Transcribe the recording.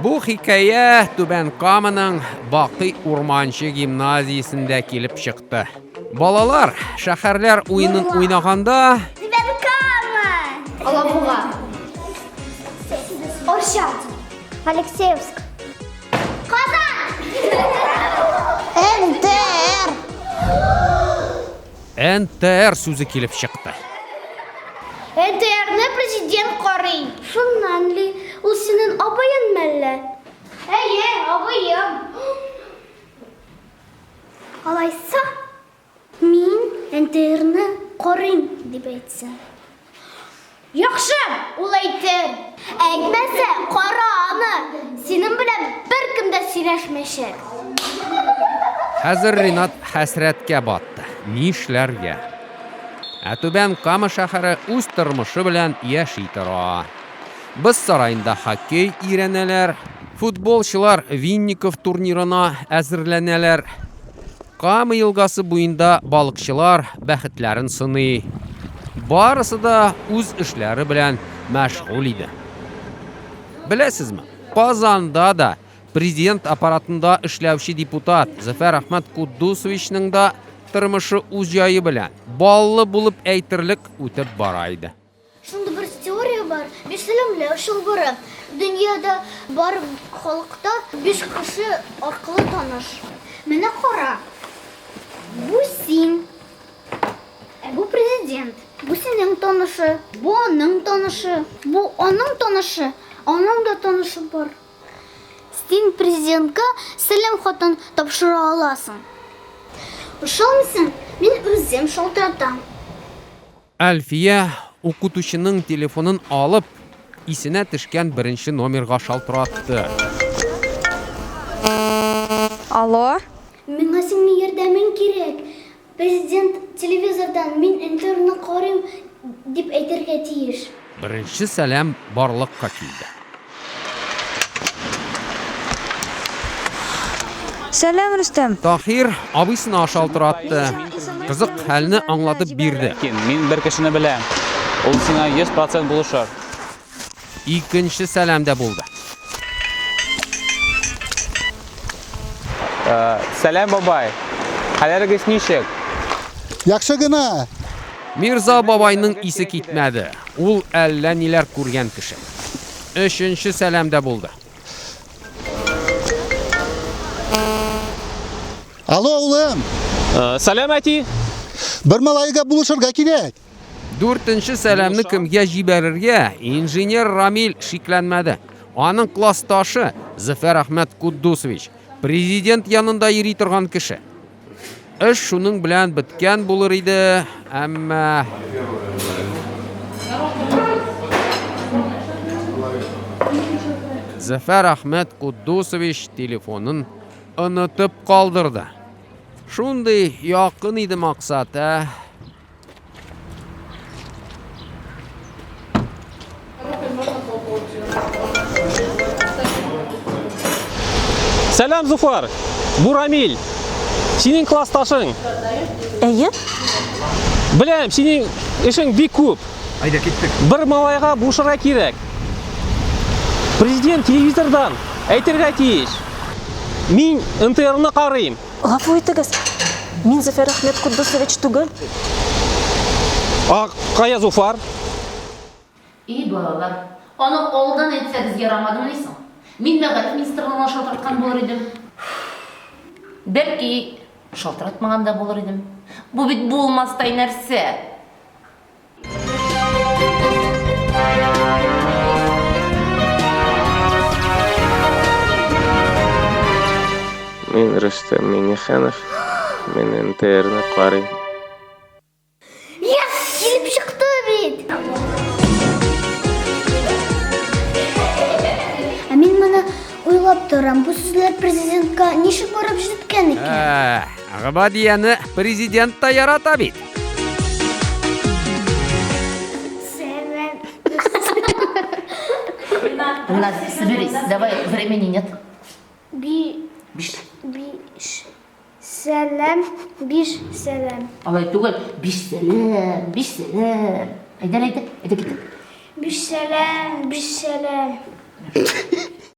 Bu hikaye Түбән Каманың Бақи Урманчы гимназиясендә килеп чыкты. Балалар шәһәрләр уенын уйнаганда Түбән Кама! Алабуга. Орша. Алексеевск. Казан! НТР! НТР сүзе килеп чыкты. НТР'ны президент карый. Шуннан ли? Ул синең абыең мәллә? Әйе, абыем. Алайса, мин НТР'ны карыйм дип әйтсен. Яхшы, ул әйтер. Әйтмәсә, кара аны. Синең белән беркем дә сөйләшмәшәк. Хәзер Ринат хәсрәткә батты. Нишләргә? Түбән Кама шәһәре үз тормышы белән яши тора. Без сарайында хоккей өйрәнәләр, футболчылар Винников турнирына әзерләнәләр. Кама елгасы буенда балыкчылар бәхетләрен сыный. Барысы да үз эшләре белән мәшгуль иде. Беләсезме? Казанда да президент аппаратында эшләүче депутат Зафар Ахмат Куддусовичның да тормышы үз җае белән баллы булып әйтерлек үтеп бара иде. Шунда бер теория бар. Бишелемле шулбыры. Дөньяда бар халыкта 5 кеше аркылы таныш. Менә кара. Бу син. Бу президент. Бу синең танышы. Бу аның танышы. Бу аның танышы. Аның да танышы бар. Син президентка сәлам хатын тапшыра аласың. Ошалмыйсың, мин үзем шалтыратам. Әлфия укытучының телефонын алып, исенә төшкән беренче номерга шалтыратты. Алло? Миңа синең ярдәмең кирәк. Президент телевизордан мин интернетны карыйм дип әйтергә тиеш. Беренче сәлам барлыкка килде. Сәлам, Рөстәм. Таһир абысына шалтыратты. Кызык хәлне аңлатып бирде. Мин бер кешене беләм. Ул сиңа 100% булышыр. Икенче сәлам да булды. Сәлам бабай. Хәлләрегез ничек? Яхшы гына. Мирза бабайның исе китмәде. Ул әллә ниләр күргән кеше. Өченче сәлам да булды. Алло, улым. Сәлам әти. Бер малайга булышырга кирәк. Дүртенче сәламны кемгә җибәрергә инженер Рамил шикләнмәде. Аның классташы Зафар Ахмат Куддусович, президент янында йөри торган кеше. Эш шуның белән биткән булыр иде, әмма Зафар Ахмат Куддусович телефонын онытып калдырды. Шундый якын иде максат, Сәлам Зуфар. Бу Рамил. Синең классташың. Әйе? Беләм, синең эшең бик күп. Айда киттек. Бер малайга булышырга кирәк. Президент телевизордан әйтергә тиеш. Мин НТР'ны карыйм. Гафу итегез. Мин Зафар Ахмат Куддусович түгел. Кая Зуфар? İyi балалар. Аны алдан әйтсәгез ярамадымы исән? Мин мәгать министрлыгына шалтыраткан булыр идем. Бәлки шалтыратмаган да булыр идем. Бу бит булмастай нәрсә. Мин Рөстәм Миңнеханов. Мин НТР'ны карыйм. Килеп чыкты бит. Мин моны уйлап торам. Бу сүзләр президентка ничек барып җиткән икән? Габадияны президент та ярата бит. Сәлам. Нас соберись. Давай, времени нет. Биш сәлам. Алай түгел. Биш сәлам. Әйдә кит. Биш сәлам.